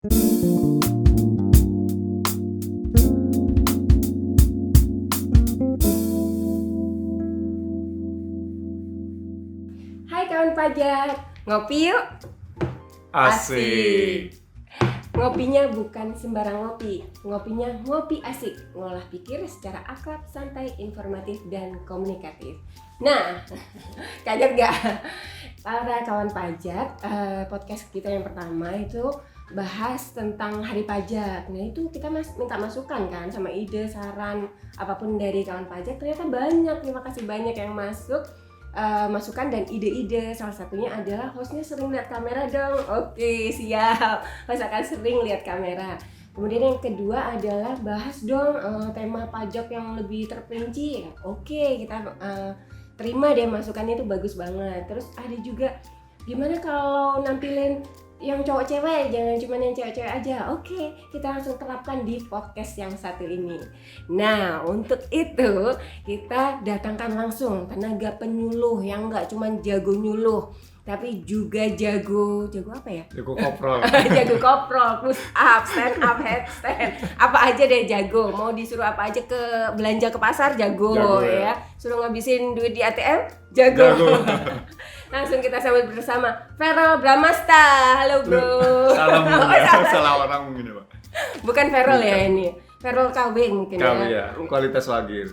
Hai kawan pajak, ngopi yuk. Asik. Ngopinya bukan sembarang ngopi, ngopinya ngopi asik, ngolah pikir secara akrab, santai, informatif, dan komunikatif. Nah, kaget gak? Para kawan pajak, podcast kita yang pertama itu bahas tentang hari pajak. Nah itu kita minta masukan kan, sama ide, saran, apapun dari kawan pajak. Ternyata banyak, terima kasih banyak yang masuk. Masukan dan ide-ide. Salah satunya adalah hostnya sering lihat kamera dong. Oke, siap. Host akan sering lihat kamera. Kemudian yang kedua adalah bahas dong tema pajak yang lebih terperinci. Oke, kita terima deh masukannya, itu bagus banget. Terus ada juga gimana kalau nampilin yang cowok cewek, jangan cuma yang cewek-cewek aja. Oke, kita langsung terapkan di podcast yang satu ini. Nah, untuk itu kita datangkan langsung tenaga penyuluh yang nggak cuma jago nyuluh, tapi juga jago apa ya? Jago koprol. Jago koprol, push up, stand up, headstand, apa aja deh jago. Mau disuruh apa aja ke belanja ke pasar jago ya. Suruh ngabisin duit di ATM jago. Langsung kita sambut bersama Feral Bramasta. Halo bro. Salam ya, salah orang mungkin ya Pak. Bukan Feral ya ini, Feral KW mungkin KW ya. Kualitas wagir.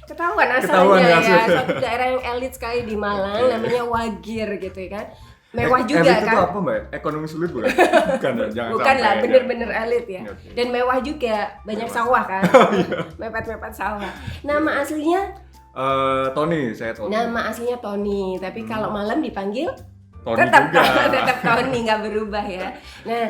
Ketahuan asalnya Ketahuan ya, asalnya. satu daerah yang elit sekali di Malang, namanya Wagir gitu ya kan. Mewah juga elit kan. itu apa Mbak? Ekonomi sulit bukan? Bukan ya, jangan Bukan sampai lah, ya. bener-bener elit ya. Oke. Dan mewah juga, banyak Mewah. sawah kan. Oh, iya. Mepet-mepet sawah. Nama aslinya? Tony, saya Tony. Nama aslinya Tony, tapi kalau malam dipanggil Tony tetap juga. tetap Tony, nggak berubah ya. Nah,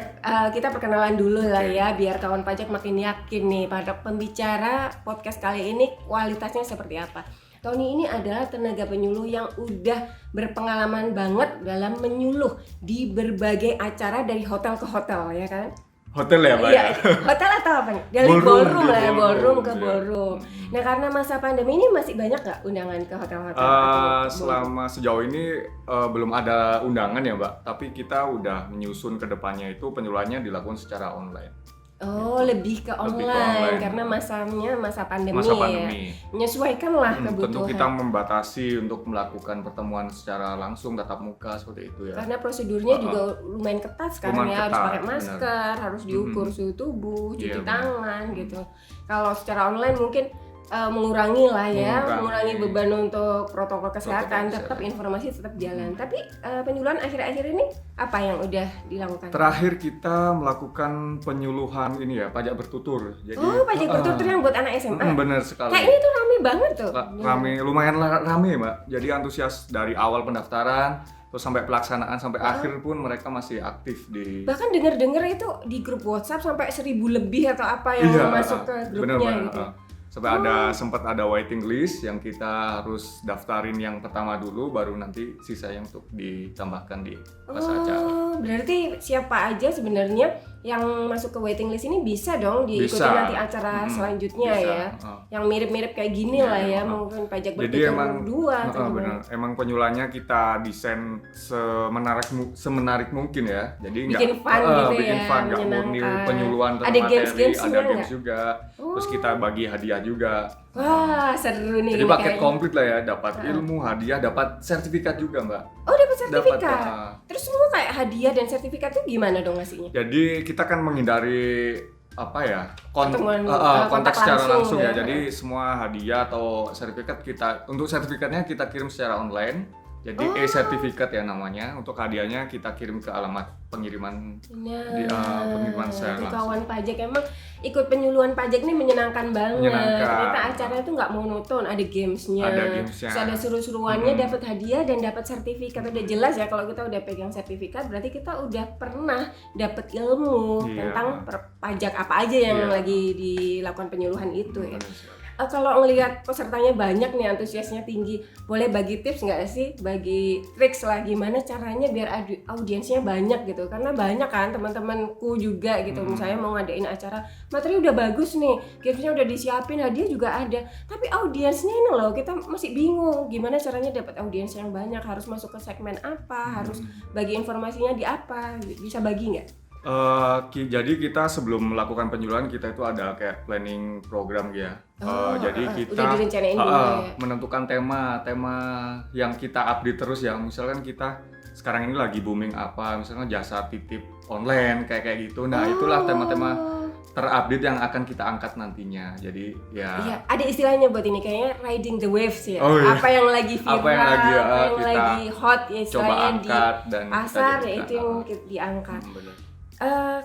kita perkenalan dulu lah ya, biar kawan pajak makin yakin nih pada pembicara podcast kali ini kualitasnya seperti apa. Tony ini adalah tenaga penyuluh yang udah berpengalaman banget dalam menyuluh di berbagai acara dari hotel ke hotel ya kan. Hotel ya Pak? Iya, hotel atau apa nih? Dari Ballroom, ballroom lah ya, ballroom ke iya. ballroom. Nah, karena masa pandemi ini masih banyak nggak undangan ke hotel-hotel? atau ballroom? Selama sejauh ini belum ada undangan ya Mbak, tapi kita udah menyusun ke depannya itu penyuluhannya dilakukan secara online. Oh, lebih ke online, online. karena masanya masa pandemi, Masa ya. pandemi. Menyesuaikanlah kebutuhan. Tentu kita membatasi untuk melakukan pertemuan secara langsung tatap muka seperti itu ya. Karena prosedurnya juga lumayan ketat sekarang Lumayan ya, harus ketat, pakai masker, harus diukur suhu tubuh, cuci Iya, tangan gitu. Kalau secara online mungkin mengurangi lah ya, mengurangi beban untuk protokol kesehatan, tetap informasi tetap jalan. Tapi penyuluhan akhir-akhir ini apa yang udah dilakukan? Terakhir kita melakukan penyuluhan ini ya, pajak bertutur. Jadi, pajak bertutur yang buat anak SMA. Benar sekali. Kayak ini tuh rame banget tuh. Rame, lumayan rame Mbak. Jadi antusias dari awal pendaftaran terus sampai pelaksanaan sampai akhir pun mereka masih aktif di. Bahkan denger-denger itu di grup WhatsApp sampai 1.000 lebih atau apa yang masuk ke grupnya gitu. Sampai sempat ada waiting list yang kita harus daftarin yang pertama dulu, baru nanti sisa yang untuk ditambahkan di pas acara. Berarti siapa aja sebenarnya yang masuk ke waiting list ini bisa dong diikuti nanti acara selanjutnya bisa. ya. Yang mirip-mirip kayak gini lah ya, mungkin pajak Jadi bertutur dua atau benar. Emang penyuluhannya kita desain semenarik mungkin ya. Jadi bikin fun gitu bikin ya, fun, nggak murni penyuluhan tentang ada materi, games ada games juga. Terus kita bagi hadiah juga. Wah, seru nih. Jadi ini paket kayaknya. komplit lah ya, dapat ilmu, hadiah, dapat sertifikat juga Mbak. Oh, dapat sertifikat. Dapat, Terus semua kayak hadiah dan sertifikat tuh gimana dong ngasihnya? Jadi kita kan menghindari apa ya, kontak kontak secara langsung ya. ya. Jadi semua hadiah atau sertifikat untuk sertifikatnya kita kirim secara online. Jadi e-sertifikat ya namanya. Untuk hadiahnya kita kirim ke alamat pengiriman pengiriman secara langsung. Kawan pajak emang ikut penyuluhan pajak ini menyenangkan banget. Ternyata acaranya tuh nggak monoton, ada gamesnya, terus ada seru-seruannya, dapat hadiah dan dapat sertifikat. Udah jelas ya kalau kita udah pegang sertifikat, berarti kita udah pernah dapat ilmu tentang pajak apa aja yang lagi dilakukan penyuluhan itu ya. Kalau ngelihat pesertanya banyak nih, antusiasnya tinggi, boleh bagi tips nggak sih, bagi triks lah gimana caranya biar audiensnya banyak gitu? Karena banyak kan teman-temanku juga gitu, misalnya mau ngadain acara, materi udah bagus nih, gamesnya udah disiapin, hadiah juga ada, tapi audiensnya ini loh kita masih bingung gimana caranya dapat audiens yang banyak, harus masuk ke segmen apa, harus bagi informasinya di apa, bisa bagi nggak? Jadi kita sebelum melakukan penjualan kita itu ada kayak planning program ya. Jadi kita udah direncanain dulu ya. menentukan tema yang kita update terus ya. Misalkan kita sekarang ini lagi booming apa, misalkan jasa titip online kayak gitu. Nah, itulah tema-tema terupdate yang akan kita angkat nantinya. Jadi ya. Iya, ada istilahnya buat ini kayaknya riding the waves ya. Oh, iya. Apa yang lagi viral, Apa yang lagi, apa yang kita lagi hot ya Coba istilahnya di angkat dan pasar kita ya itu yang jadikan. diangkat. Benar.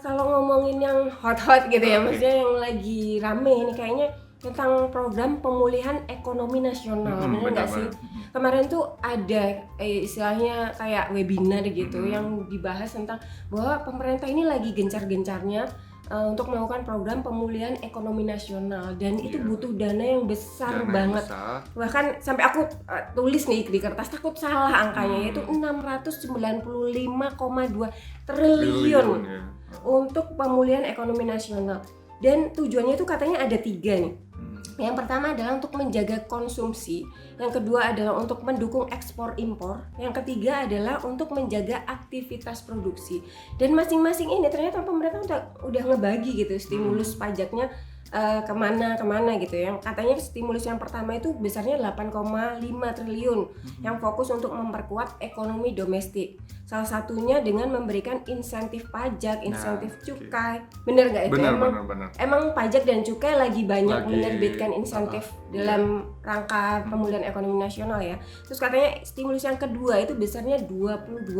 Kalau ngomongin yang hot-hot gitu ya, Oke. maksudnya yang lagi rame ini kayaknya tentang program pemulihan ekonomi nasional, bener nggak sih? Kemarin tuh ada istilahnya kayak webinar gitu yang dibahas tentang bahwa pemerintah ini lagi gencar-gencarnya untuk melakukan program pemulihan ekonomi nasional dan itu Iya. butuh dana yang besar Dana yang banget. besar. Bahkan sampai aku tulis nih di kertas takut salah angkanya yaitu 695,2 triliun ya. untuk pemulihan ekonomi nasional. Dan tujuannya itu katanya ada 3 nih. Yang pertama adalah untuk menjaga konsumsi, yang kedua adalah untuk mendukung ekspor impor, yang ketiga adalah untuk menjaga aktivitas produksi. Dan masing-masing ini ternyata pemerintah udah ngebagi gitu stimulus pajaknya kemana gitu. Yang katanya stimulus yang pertama itu besarnya 8,5 triliun yang fokus untuk memperkuat ekonomi domestik. Salah satunya dengan memberikan insentif pajak, insentif cukai. Bener nggak itu? Benar. Emang pajak dan cukai lagi banyak Lagi, menerbitkan insentif dalam rangka pemulihan ekonomi nasional ya. Terus katanya stimulus yang kedua itu besarnya 22,5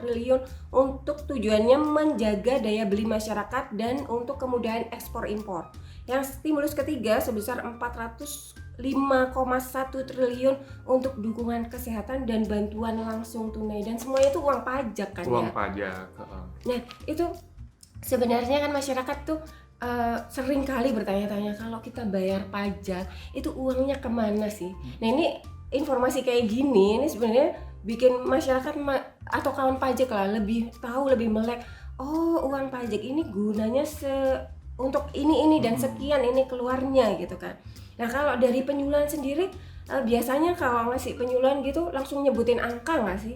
triliun untuk tujuannya menjaga daya beli masyarakat dan untuk kemudahan ekspor impor. Yang stimulus ketiga sebesar 405,1 triliun untuk dukungan kesehatan dan bantuan langsung tunai, dan semuanya itu uang pajak kan Uang ya. pajak. Nah itu sebenarnya kan masyarakat tuh sering kali bertanya-tanya kalau kita bayar pajak itu uangnya kemana sih? Nah ini informasi kayak gini ini sebenarnya bikin masyarakat atau kawan pajak lah lebih tahu, lebih melek. Oh uang pajak ini gunanya untuk ini dan sekian ini keluarnya gitu kan. Nah kalau dari penyuluhan sendiri biasanya kalau ngasih penyuluhan gitu langsung nyebutin angka nggak sih?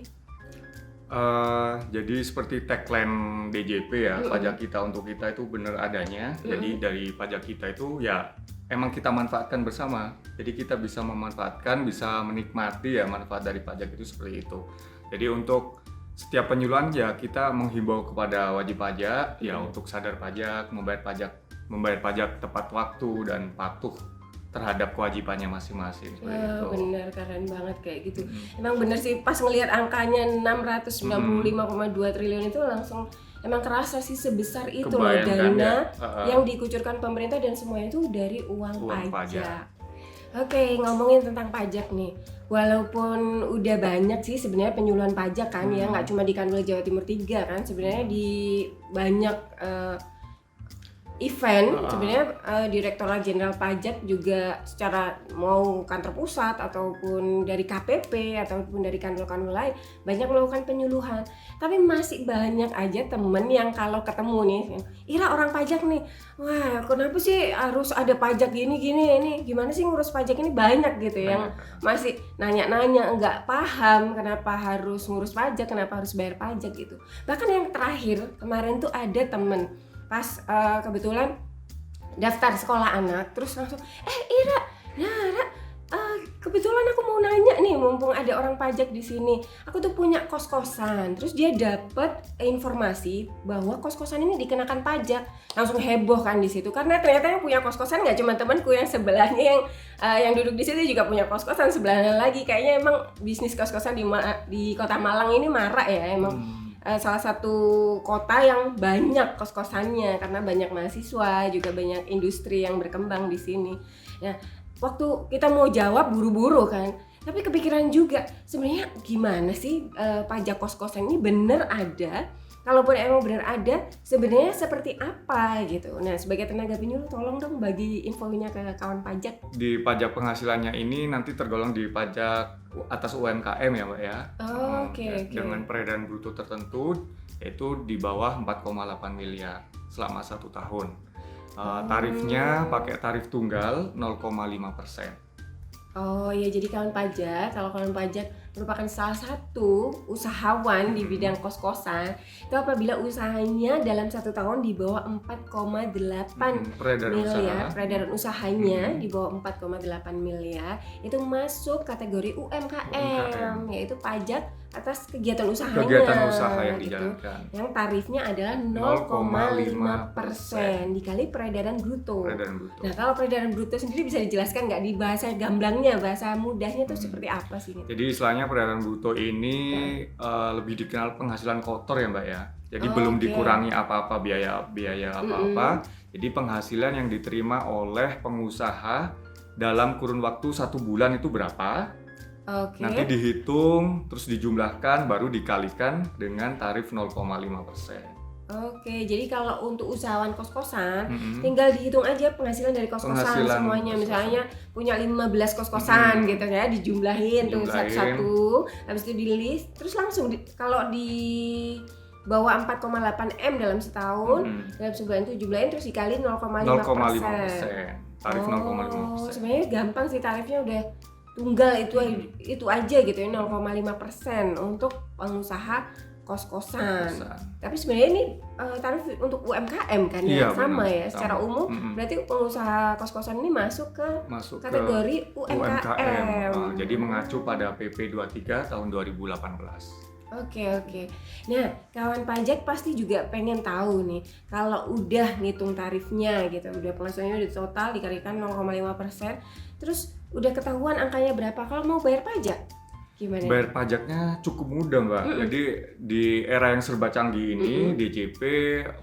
Jadi seperti tagline DJP ya, pajak kita untuk kita itu benar adanya. Jadi dari pajak kita itu ya emang kita manfaatkan bersama. Jadi kita bisa memanfaatkan, bisa menikmati ya manfaat dari pajak itu seperti itu. Jadi untuk setiap penyuluhan ya kita menghimbau kepada wajib pajak ya untuk sadar pajak, membayar pajak tepat waktu dan patuh terhadap kewajibannya masing-masing. Wah, benar, keren banget kayak gitu. Emang bener sih pas ngelihat angkanya 695,2 triliun itu langsung emang kerasa sih sebesar itu loh dana yang dikucurkan pemerintah dan semuanya itu dari uang pajak. Oke, ngomongin tentang pajak nih. Walaupun udah banyak sih sebenarnya penyuluhan pajak kan ya, nggak cuma di Kanwil Jawa Timur 3 kan, sebenarnya di banyak event sebenarnya Direktorat Jenderal Pajak juga secara mau kantor pusat ataupun dari KPP ataupun dari kanwil-kanwil lain banyak melakukan penyuluhan. Tapi masih banyak aja temen yang kalau ketemu nih, Ira orang pajak nih, wah kenapa sih harus ada pajak gini ini gimana sih ngurus pajak ini, banyak gitu yang masih nanya-nanya nggak paham kenapa harus ngurus pajak, kenapa harus bayar pajak gitu. Bahkan yang terakhir kemarin tuh ada temen pas kebetulan daftar sekolah anak, terus langsung Ira, kebetulan aku mau nanya nih, mumpung ada orang pajak di sini, aku tuh punya kos-kosan, terus dia dapat informasi bahwa kos-kosan ini dikenakan pajak, langsung heboh kan di situ, karena ternyata yang punya kos-kosan nggak cuma temanku yang sebelahnya yang duduk di situ juga punya kos-kosan sebelahnya lagi. Kayaknya emang bisnis kos-kosan di Kota Malang ini marak ya, emang salah satu kota yang banyak kos-kosannya karena banyak mahasiswa, juga banyak industri yang berkembang di sini. Nah, waktu kita mau jawab buru-buru kan, tapi kepikiran juga sebenarnya gimana sih pajak kos-kosan ini bener ada? Kalaupun emang bener ada, sebenarnya seperti apa gitu. Nah, sebagai tenaga penyuluh tolong dong bagi infonya ke kawan pajak. Di pajak penghasilannya ini nanti tergolong di pajak atas UMKM ya Mbak ya. Oke. Dengan peredaran bruto tertentu yaitu di bawah 4,8 miliar selama 1 tahun. Tarifnya pakai tarif tunggal 0,5%. Oh iya, jadi kawan pajak, kalau kawan pajak merupakan salah satu usahawan di bidang kos-kosan itu apabila usahanya dalam 1 tahun di bawah 4,8 miliar, peredaran usahanya di bawah 4,8 miliar itu masuk kategori UMKM, yaitu pajak atas kegiatan usahanya. Kegiatan usaha yang gitu. dijalankan. Yang tarifnya adalah 0,5% dikali peredaran bruto. Nah, kalau peredaran bruto sendiri bisa dijelaskan nggak di bahasa gamblangnya, bahasa mudahnya itu seperti apa sih? Gitu? Jadi istilahnya peredaran bruto ini lebih dikenal penghasilan kotor ya Mbak ya. Jadi belum dikurangi apa-apa biaya apa-apa. Jadi penghasilan yang diterima oleh pengusaha dalam kurun waktu 1 bulan itu berapa? Nanti dihitung, terus dijumlahkan, baru dikalikan dengan tarif 0,5%. Oke, jadi kalau untuk usahawan kos-kosan, tinggal dihitung aja penghasilan dari kos-kosan semuanya. Misalnya punya 15 kos-kosan gitu ya, dijumlahin tuh satu-satu, habis itu di-list, terus langsung kalau di bawah 4,8 M dalam setahun, dalam sebulan itu jumlahin terus dikali 0,5%. Tarif 0,5%. Sebenarnya gampang sih, tarifnya udah tunggal itu aja gitu ya, 0,5% untuk pengusaha kos-kosan. Tapi sebenarnya ini tarif untuk UMKM kan ya, sama ya. Secara umum berarti pengusaha kos-kosan ini masuk ke kategori UMKM. Jadi mengacu pada PP 23 tahun 2018. Oke. Nah, kawan pajak pasti juga pengen tahu nih, kalau udah ngitung tarifnya gitu, udah penghasilannya udah total dikalikan 0,5%, terus udah ketahuan angkanya berapa, kalau mau bayar pajak gimana? Bayar pajaknya cukup mudah Mbak. Jadi di era yang serba canggih ini, DJP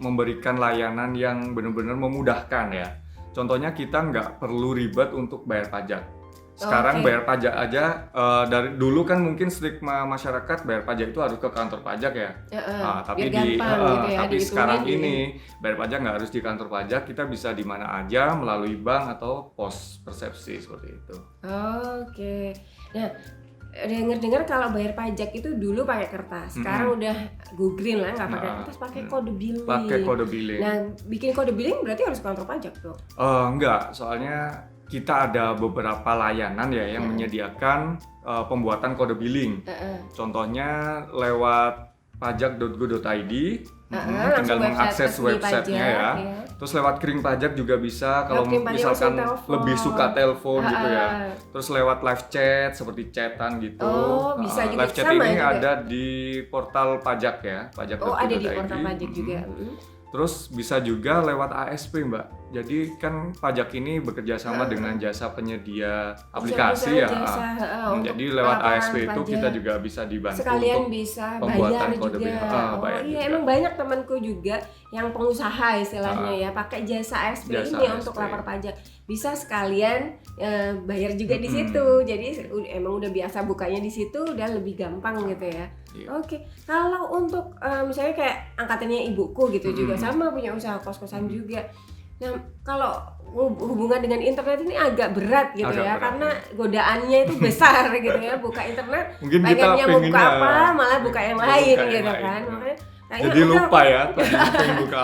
memberikan layanan yang benar-benar memudahkan ya. Contohnya kita nggak perlu ribet untuk bayar pajak. Sekarang bayar pajak aja, dari dulu kan mungkin stigma masyarakat bayar pajak itu harus ke kantor pajak ya. Tapi tapi sekarang ini bayar pajak nggak harus di kantor pajak, kita bisa di mana aja melalui bank atau pos persepsi seperti itu. Oke. Nah, dengar kalau bayar pajak itu dulu pakai kertas, sekarang udah go green lah, nggak pakai kertas, pakai kode billing. Pakai kode billing. Nah, bikin kode billing berarti harus kantor pajak dong? Enggak, soalnya kita ada beberapa layanan ya yang menyediakan pembuatan kode billing. Contohnya lewat pajak.go.id, tinggal mengakses websitenya ya. Terus lewat kering pajak juga bisa kalau misalkan lebih suka telepon gitu ya. Terus lewat live chat seperti chatan gitu. Bisa juga. Live chat ini ada di portal pajak ya, pajak.go.id. Ada di portal pajak juga. Terus bisa juga lewat ASP Mbak. Jadi kan pajak ini bekerja sama dengan jasa penyedia aplikasi ya. Jadi lewat ASP itu kita juga bisa dibantu sekalian untuk bisa pembuatan bayar kode juga. Emang banyak temanku juga yang pengusaha istilahnya ya, pakai jasa ASP ini untuk lapor pajak. Bisa sekalian bayar juga di situ. Jadi emang udah biasa bukanya di situ, udah lebih gampang gitu ya. Oke. Kalau untuk misalnya kayak angkatannya ibuku gitu juga sama punya usaha kos-kosan juga. Nah, kalau hubungan dengan internet ini agak berat gitu karena godaannya itu besar gitu ya, buka internet mungkin pengennya mau buka apa malah buka yang lain gitu kan. Makanya jadi lupa ya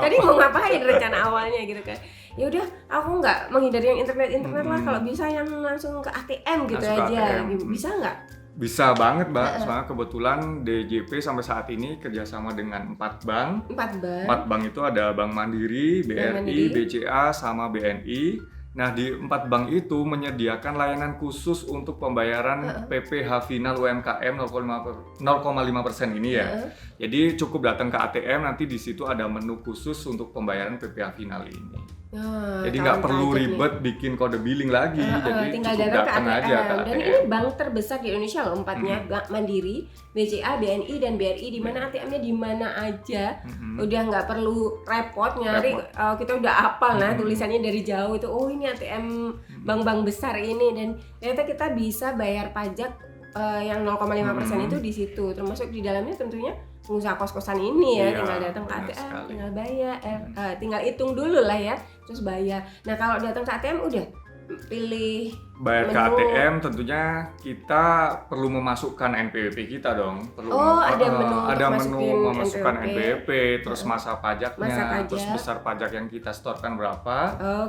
tadi mau ngapain rencana awalnya gitu kan. Ya udah, aku nggak menghindari yang internet lah, kalau bisa yang langsung ke ATM gitu aja. Bisa nggak? Bisa banget Mbak, soalnya kebetulan DJP sampai saat ini kerjasama dengan 4 bank. 4 bank itu ada Bank Mandiri, BRI, BCA, sama BNI. Nah di 4 bank itu menyediakan layanan khusus untuk pembayaran PPh final UMKM 0,5% ini ya. Jadi cukup datang ke ATM, nanti di situ ada menu khusus untuk pembayaran PPh final ini. Jadi nggak perlu ribet bikin kode billing lagi, jadi tinggal cukup datang ke ATM. aja ke ATM. Dan ini bank terbesar di Indonesia loh, 4-nya, Mandiri, BCA, BNI, dan BRI, di mana ATM-nya di mana aja. Udah nggak perlu repot nyari, kita udah hafal tulisannya dari jauh itu, oh ini ATM bank-bank besar ini, dan ternyata kita bisa bayar pajak yang 0,5% itu di situ, termasuk di dalamnya tentunya pengusaha kos-kosan ini ya, tinggal datang ke ATM, tinggal bayar, tinggal hitung dulu lah ya, terus bayar. Nah kalau datang ke ATM udah pilih bayar ke menu. ATM tentunya kita perlu memasukkan NPWP kita dong. Perlu Ada menu untuk ada menu masukin memasukkan NPWP. NPWP, terus masa pajaknya, Masa pajak. terus besar pajak yang kita setorkan berapa.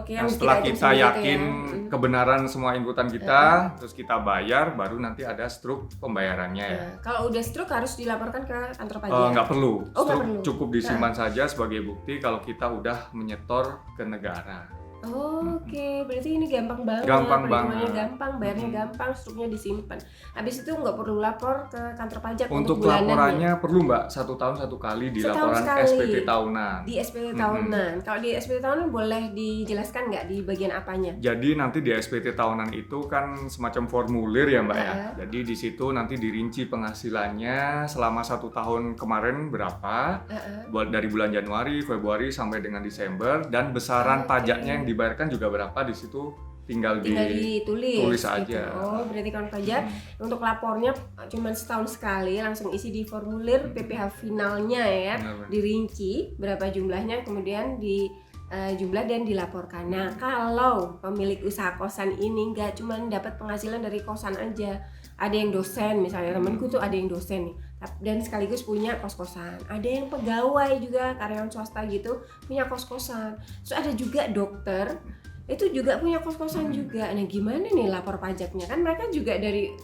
Oke, Nah, yang setelah hitung kita sendiri yakin itu ya. kebenaran semua inputan kita, terus kita bayar, baru nanti ada struk pembayarannya ya. Nah, kalau udah stroke harus dilaporkan ke kantor pajak. Nggak perlu, Oh, nggak struk perlu. cukup disimpan saja sebagai bukti kalau kita udah menyetor ke negara. Oke, berarti ini gampang banget. Gampang perhitungannya banget. gampang, bayarnya gampang, struknya disimpan. Habis itu nggak perlu lapor ke kantor pajak Untuk bulanannya. laporannya perlu Mbak, 1 tahun 1 kali di Setahun laporan sekali. SPT tahunan. Di SPT tahunan. Kalau di SPT tahunan boleh dijelaskan nggak di bagian apanya? Jadi nanti di SPT tahunan itu kan semacam formulir ya Mbak ya. Heeh. Jadi di situ nanti dirinci penghasilannya selama 1 tahun kemarin berapa, buat dari bulan Januari, Februari sampai dengan Desember, dan besaran Oke. pajaknya yang dibayarkan juga berapa di situ tinggal ditulis tulis gitu. aja. Oh, berarti kan pajak untuk lapornya cuma setahun sekali, langsung isi di formulir PPh finalnya ya, Benar-benar. dirinci berapa jumlahnya, kemudian di jumlah dan dilaporkan. Nah, kalau pemilik usaha kosan ini nggak cuma dapat penghasilan dari kosan aja, ada yang dosen misalnya, temanku tuh ada yang dosen nih dan sekaligus punya kos-kosan, ada yang pegawai juga karyawan swasta gitu punya kos-kosan, terus ada juga dokter itu juga punya kos-kosan juga. Nah, gimana nih lapor pajaknya? Kan mereka juga dari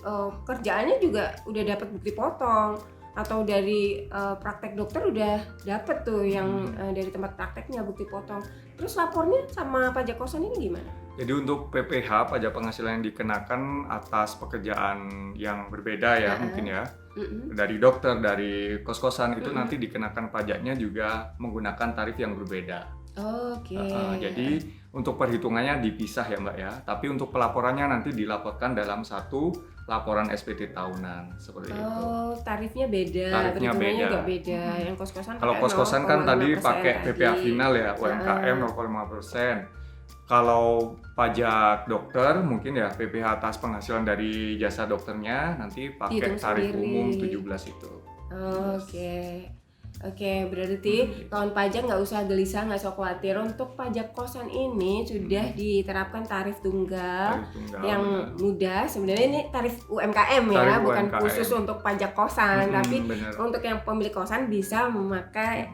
kerjaannya juga udah dapat bukti potong, atau dari praktek dokter udah dapet tuh yang dari tempat prakteknya bukti potong. Terus lapornya sama pajak kosan ini gimana? Jadi untuk PPh, pajak penghasilan yang dikenakan atas pekerjaan yang berbeda ya mungkin ya. Dari dokter, dari kos-kosan itu nanti dikenakan pajaknya juga menggunakan tarif yang berbeda. Oke. Jadi untuk perhitungannya dipisah ya Mbak ya. Tapi untuk pelaporannya nanti dilaporkan dalam satu laporan SPT tahunan seperti itu. Oh, tarifnya beda. Tarifnya perhitungannya beda. juga beda. Yang kos-kosan Kalau pakai kos-kosan kan tadi 0,5% pakai tadi. PPh final ya, UMKM 0,5%. Kalau pajak dokter mungkin ya PPh atas penghasilan dari jasa dokternya nanti pakai Dihitung tarif sendiri. umum 17 itu. Oke, berarti kawan pajak nggak usah gelisah, nggak usah khawatir. Untuk pajak kosan ini sudah diterapkan tarif tunggal Tarif tunggal, yang benar. mudah. Sebenarnya ini tarif UMKM ya, Tarif bukan UMKM. khusus untuk pajak kosan. Tapi benar. untuk yang pemilik kosan bisa memakai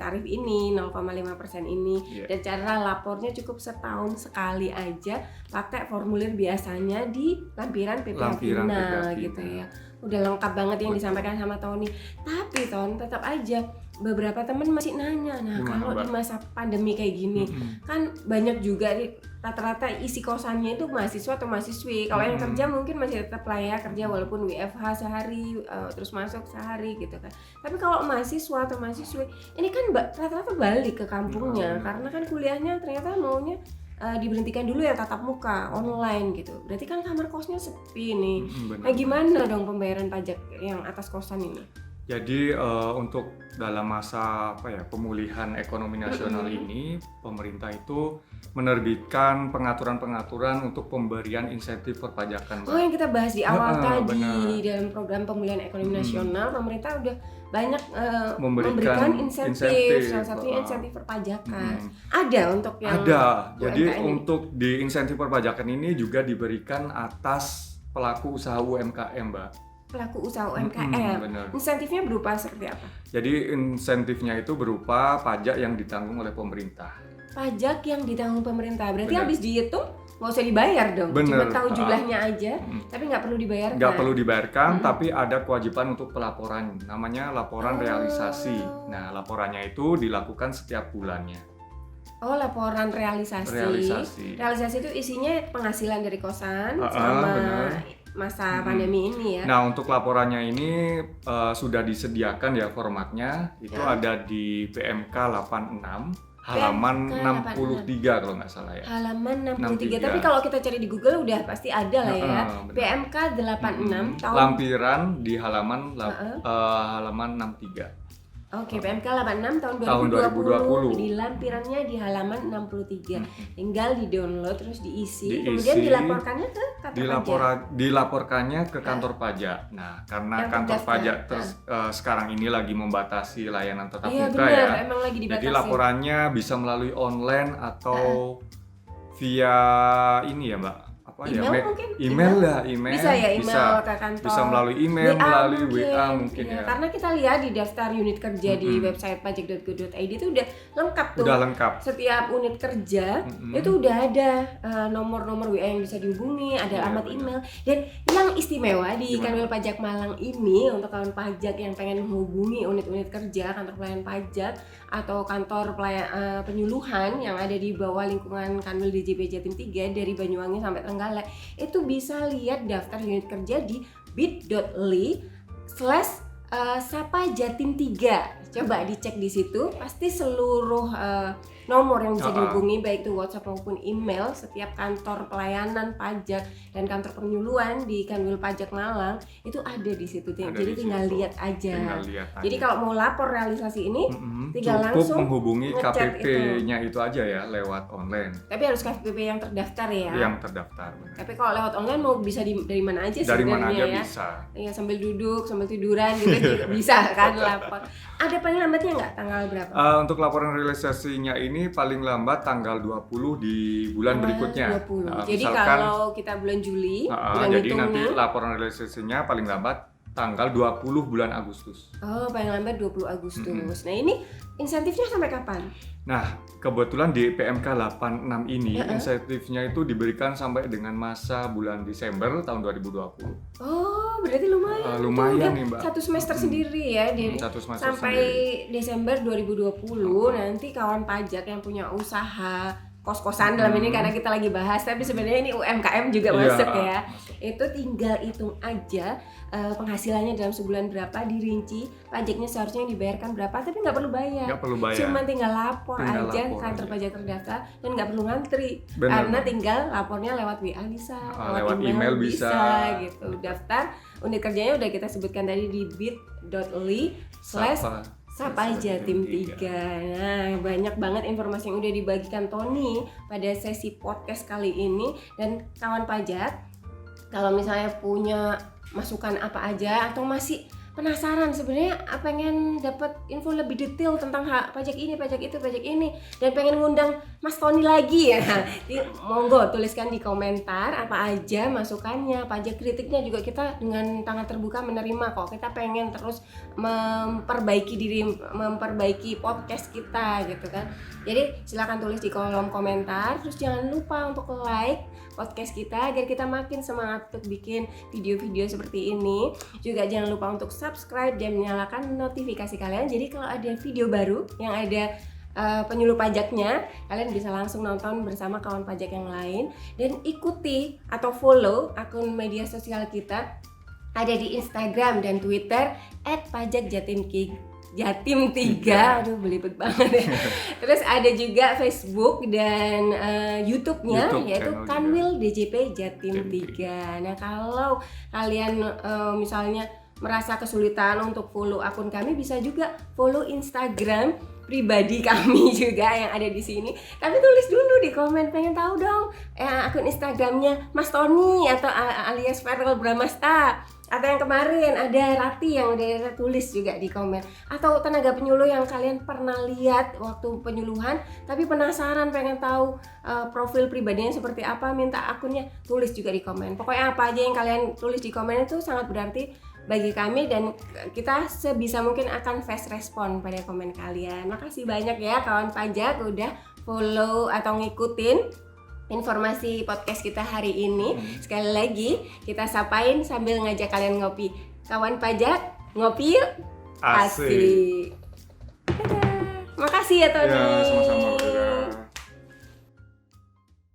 tarif ini 0,5% ini. Iya. Dan cara lapornya cukup setahun sekali aja, pakai formulir biasanya di lampiran PPh Lampiran final PPh gitu final. ya. Udah lengkap banget yang Betul. disampaikan sama Tony. Tapi Ton, tetap aja beberapa temen masih nanya, nah Gimana, kalau Mbak? di masa pandemi kayak gini, kan banyak juga nih rata-rata isi kosannya itu mahasiswa atau mahasiswi. Kalau yang kerja mungkin masih tetap lah ya kerja walaupun WFH sehari, terus masuk sehari gitu kan. Tapi kalau mahasiswa atau mahasiswi, ini kan rata-rata balik ke kampungnya karena kan kuliahnya ternyata maunya diberhentikan dulu ya tatap muka online gitu. Berarti kan kamar kosnya sepi nih. Benar. Nah, gimana dong pembayaran pajak yang atas kosan ini? Jadi untuk dalam masa pemulihan ekonomi nasional ini, pemerintah itu menerbitkan pengaturan-pengaturan untuk pemberian insentif perpajakan, Mbak. Oh, yang kita bahas di awal tadi benar. dalam program pemulihan ekonomi nasional, pemerintah udah banyak Memberikan insentif, salah satunya insentif, insentif perpajakan. Ada untuk yang Ada. Jadi UMKM ini? untuk di insentif perpajakan ini juga diberikan atas pelaku usaha UMKM, Mbak. pelaku usaha UMKM. Benar. Insentifnya berupa seperti apa? Jadi insentifnya itu berupa pajak yang ditanggung oleh pemerintah. Pajak yang ditanggung pemerintah. Berarti Benar. habis dihitung nggak usah dibayar dong. Cuma Benar. tahu jumlahnya aja, tapi nggak perlu dibayarkan. Nggak perlu dibayarkan, tapi ada kewajiban untuk pelaporan. Namanya laporan realisasi. Nah, laporannya itu dilakukan setiap bulannya. Oh, laporan realisasi. Realisasi itu isinya penghasilan dari kosan selama benar. masa pandemi ini ya. Nah, untuk laporannya ini sudah disediakan ya formatnya. Itu ada di PMK 86 halaman PMK 63 kalau nggak salah ya. Halaman 63. 63. Tapi kalau kita cari di Google udah pasti ada lah ya. Benar. PMK 86 tahun. Lampiran di halaman halaman 63. Oke, PMK 86 tahun Tahun 2020. Di lampirannya di halaman 63. Tinggal di-download terus diisi. Kemudian dilaporkannya ke kantor pajak. Dilaporkannya ke kantor pajak. Nah, karena Yang kantor terdaftar. pajak sekarang ini lagi membatasi layanan tatap Iya muka benar, ya. emang lagi dibatasi. Jadi laporannya bisa melalui online atau via ini ya Mbak, apa Email ya? mungkin? Email lah, email. Bisa ya, email ke kantor. Bisa melalui email, melalui WA mungkin ya. ya. Karena kita lihat di daftar unit kerja di website pajak.go.id itu udah lengkap tuh. Udah lengkap. Setiap unit kerja itu udah ada nomor-nomor WA yang bisa dihubungi, ada alamat email. Dan yang istimewa di Kanwil Pajak Malang ini untuk kawan pajak yang pengen menghubungi unit-unit kerja, kantor pelayanan pajak atau kantor penyuluhan yang ada di bawah lingkungan Kanwil DJP Jatim 3 dari Banyuwangi sampai Trenggalek, itu bisa lihat daftar unit kerja di bit.ly/sapajatim3. Coba dicek di situ, pasti seluruh nomor yang bisa dihubungi baik itu WhatsApp maupun email setiap kantor pelayanan pajak dan kantor penyuluhan di Kanwil Pajak Malang itu ada di situ. Jadi tinggal lihat aja. Jadi kalau mau lapor realisasi ini tinggal cukup langsung menghubungi KPP-nya itu aja ya lewat online. Tapi harus KPP yang terdaftar ya. Yang terdaftar. Benar. Tapi kalau lewat online mau bisa dari mana aja dari mana aja ya. bisa. Iya, sambil duduk, sambil tiduran gitu juga bisa kan lapor. Ada paling lambatnya nggak tanggal berapa? Untuk laporan realisasinya ini paling lambat tanggal 20 di bulan berikutnya. 20. Jadi kalau kita bulan Juli, bulan jadi hitung nanti nih. laporan realisasinya paling lambat tanggal 20 bulan Agustus. Oh, paling lambat 20 Agustus. Nah, ini insentifnya sampai kapan? Nah, kebetulan di PMK 86 ini insentifnya itu diberikan sampai dengan masa bulan Desember tahun 2020. Oh, berarti lumayan. Lumayan nih, Mbak. Satu semester sendiri ya, satu semester sampai sendiri. Desember 2020 nanti kawan pajak yang punya usaha kos-kosan dalam ini karena kita lagi bahas, tapi sebenarnya ini UMKM juga masuk ya. Itu tinggal hitung aja penghasilannya dalam sebulan berapa, dirinci, pajaknya seharusnya yang dibayarkan berapa, tapi nggak perlu bayar. Nggak perlu bayar. Cuma tinggal lapor aja kantor pajak terdaftar dan nggak perlu ngantri. Karena tinggal lapornya lewat WA bisa, lewat email bisa gitu. Daftar unit kerjanya udah kita sebutkan tadi di bit.ly/sapajatim3. Nah, banyak banget informasi yang udah dibagikan Tony pada sesi podcast kali ini. Dan kawan pajak, kalau misalnya punya masukan apa aja atau masih penasaran sebenarnya pengen dapat info lebih detail tentang hak pajak ini, pajak itu, pajak ini, dan pengen ngundang Mas Tony lagi ya, monggo tuliskan di komentar apa aja masukannya, pajak kritiknya juga kita dengan tangan terbuka menerima kok. Kita pengen terus memperbaiki diri, memperbaiki podcast kita gitu kan. Jadi silakan tulis di kolom komentar, terus jangan lupa untuk like podcast kita agar kita makin semangat untuk bikin video-video seperti ini. Juga jangan lupa untuk subscribe dan menyalakan notifikasi kalian. Jadi kalau ada video baru yang ada penyuluh pajaknya, kalian bisa langsung nonton bersama kawan pajak yang lain. Dan ikuti atau follow akun media sosial kita ada di Instagram dan Twitter @pajakjatim3. Aduh, belibet banget ya. Terus ada juga Facebook dan YouTube-nya yaitu Kanwil DJP Jatim 3. Nah, kalau kalian misalnya merasa kesulitan untuk follow akun kami, bisa juga follow Instagram pribadi kami juga yang ada di sini. Tapi tulis dulu di komen, pengen tahu dong akun Instagramnya Mas Tony atau alias Farel Bramasta. Atau yang kemarin ada Rati yang udah tulis juga di komen. Atau tenaga penyuluh yang kalian pernah lihat waktu penyuluhan tapi penasaran pengen tahu profil pribadinya seperti apa, minta akunnya, tulis juga di komen. Pokoknya apa aja yang kalian tulis di komen itu sangat berarti bagi kami dan kita sebisa mungkin akan fast respon pada komen kalian. Makasih banyak ya kawan pajak udah follow atau ngikutin informasi podcast kita hari ini. Sekali lagi kita sapain sambil ngajak kalian ngopi. Kawan pajak, ngopi yuk. Asik. Dadah. Makasih ya Tony. Ya, sama-sama.